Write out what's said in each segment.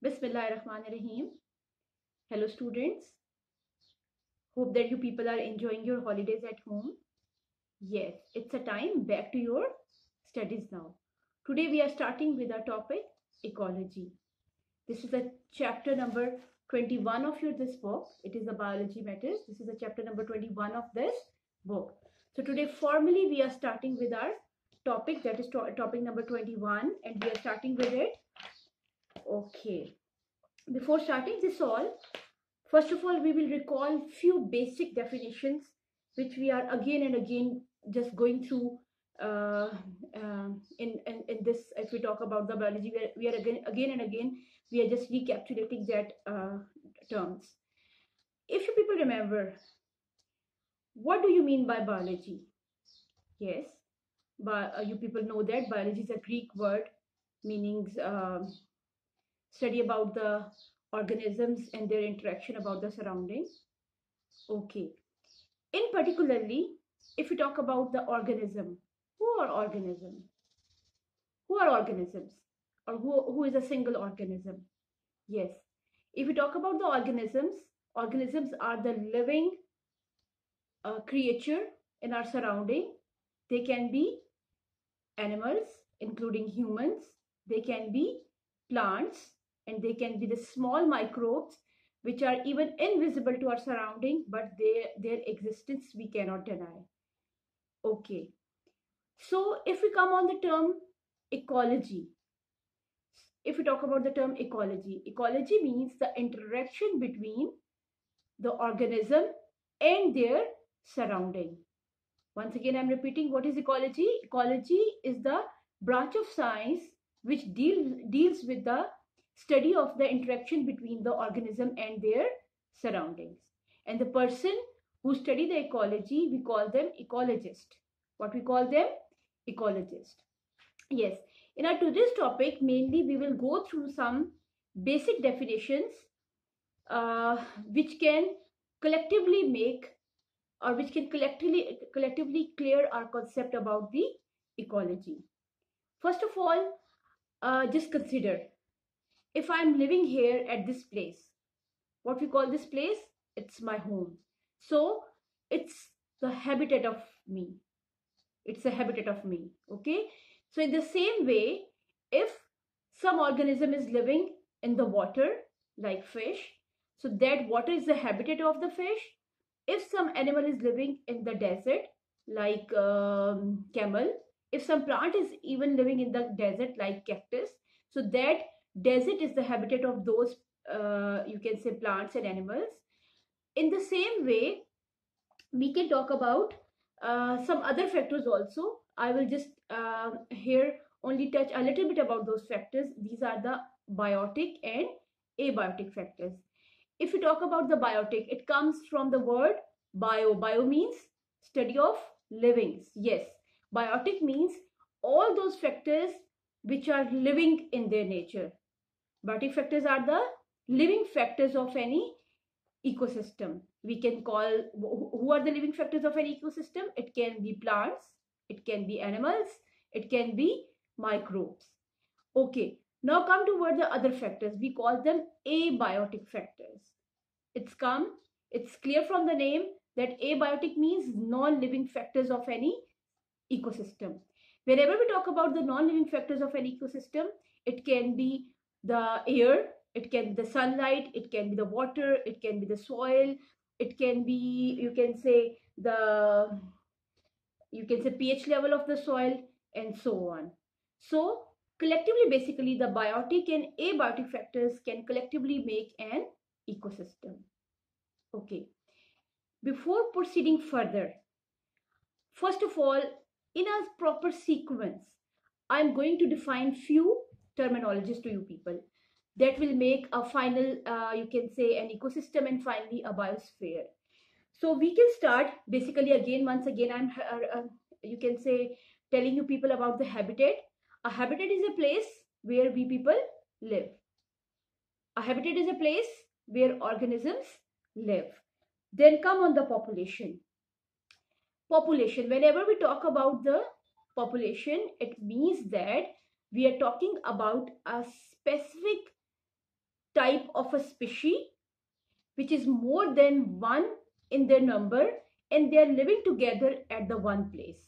Bismillahirrahmanirrahim. Hello students. Hope that you people are enjoying your holidays at home. Yes, it's a time back to your studies now. Today we are starting with our topic ecology. This is a chapter number 21 of your this book. It is the biology matters. This is a chapter number 21 of this book. So today formally we are starting with our topic, that is topic number 21, and we are starting with it. Okay. Before starting this all, first of all, we will recall few basic definitions which we are again and again just going through in this. If we talk about the biology, we are again and again we are just recapitulating that terms. If you people remember, what do you mean by biology? Yes, but you people know that biology is a Greek word meaning study about the organisms and their interaction about the surroundings. Okay. In particularly, if we talk about the organism, who are organisms? Who are organisms? Or who is a single organism? Yes. If we talk about the organisms are the living creature in our surrounding. They can be animals, including humans. They can be plants, and they can be the small microbes which are even invisible to our surrounding, but their existence we cannot deny. Okay, so if we come on the term ecology, if we talk about the term ecology means the interaction between the organism and their surrounding. Once again, I'm repeating, what is ecology? Ecology is the branch of science which deals with the study of the interaction between the organism and their surroundings. And the person who study the ecology, we call them ecologist. What we call them? Ecologist. Yes. In our today's topic, mainly we will go through some basic definitions which can collectively make, or which can collectively clear our concept about the ecology. First of all, just consider, if I'm living here at this place, what we call this place, it's my home. So it's the habitat of me. It's a habitat of me. Okay. So in the same way, if some organism is living in the water, like fish, so that water is the habitat of the fish. If some animal is living in the desert, like camel, if some plant is even living in the desert, like cactus, so that desert is the habitat of those, you can say, plants and animals. In the same way, we can talk about some other factors also. I will just here only touch a little bit about those factors. These are the biotic and abiotic factors. If we talk about the biotic, it comes from the word bio. Bio means study of livings. Yes, biotic means all those factors which are living in their nature. Biotic factors are the living factors of any ecosystem. We can call, who are the living factors of an ecosystem? It can be plants, it can be animals, it can be microbes. Okay, now come toward the other factors. We call them abiotic factors. It's clear from the name that abiotic means non-living factors of any ecosystem. Whenever we talk about the non-living factors of an ecosystem, it can be the air, it can be the sunlight, it can be the water, it can be the soil, it can be, you can say pH level of the soil, and so on. So collectively, basically, the biotic and abiotic factors can collectively make an ecosystem. Okay. Before proceeding further, first of all, in a proper sequence, I'm going to define few terminologies to you people that will make a final, you can say, an ecosystem, and finally a biosphere. So we can start basically again, once again, I'm, you can say, telling you people about the habitat. A habitat is a place where we people live. A habitat is a place where organisms live. Then come on the population. Population, whenever we talk about the population, it means that we are talking about a specific type of a species which is more than one in their number and they are living together at the one place.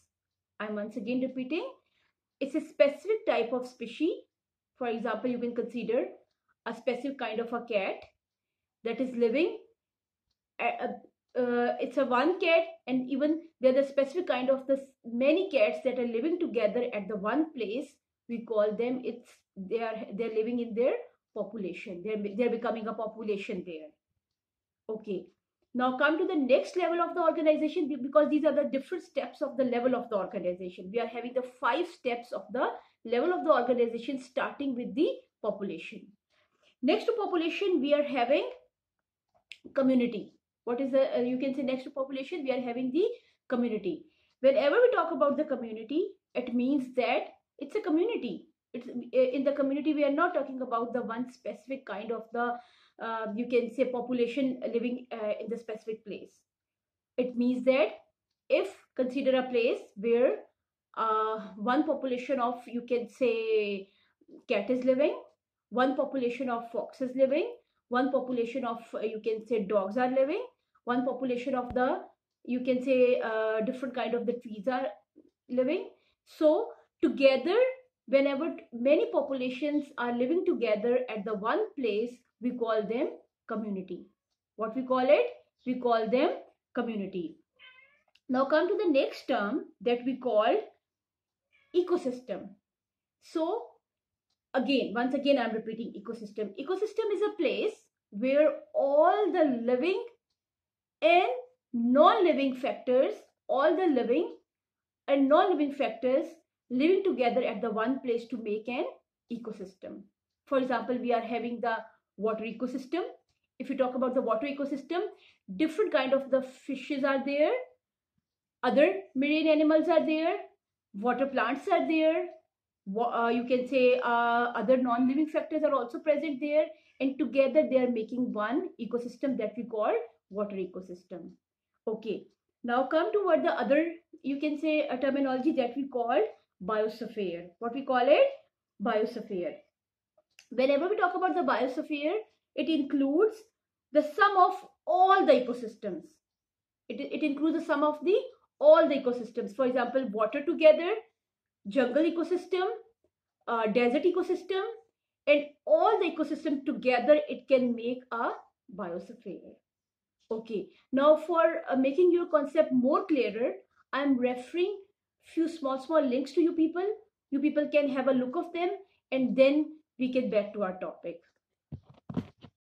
I'm once again repeating, it's a specific type of species. For example, you can consider a specific kind of a cat that is living it's a one cat, and even there's a specific kind of the many cats that are living together at the one place. We call them, it's they're living in their population, they're becoming a population there. Okay, now come to the next level of the organization, because these are the different steps of the level of the organization. We are having the 5 steps of the level of the organization, starting with the population. Next to population, we are having community. What is the you can say next to population, we are having the community. Whenever we talk about the community, it means that it's a community. It's in the community, we are not talking about the one specific kind of the you can say population living in the specific place. It means that if consider a place where one population of, you can say, cat is living, one population of fox is living, one population of you can say dogs are living, one population of the, you can say, different kind of the trees are living. So together, whenever many populations are living together at the one place, we call them community. What we call it? We call them community. Now come to the next term that we call ecosystem. So again, once again, I'm repeating ecosystem. Ecosystem is a place where all the living and non-living factors, all the living and non-living factors living together at the one place to make an ecosystem. For example, we are having the water ecosystem. If you talk about the water ecosystem, different kind of the fishes are there, other marine animals are there, water plants are there, you can say other non-living factors are also present there, and together they are making one ecosystem that we call water ecosystem. Okay, now come to what the other, you can say, a terminology that we call biosphere. What we call it? Biosphere. Whenever we talk about the biosphere, it includes the sum of all the ecosystems. It includes the sum of the all the ecosystems. For example, water together, jungle ecosystem, desert ecosystem, and all the ecosystem together, it can make a biosphere. Okay, now for making your concept more clearer, I'm referring few small links to you people. You people can have a look of them, and then we get back to our topic.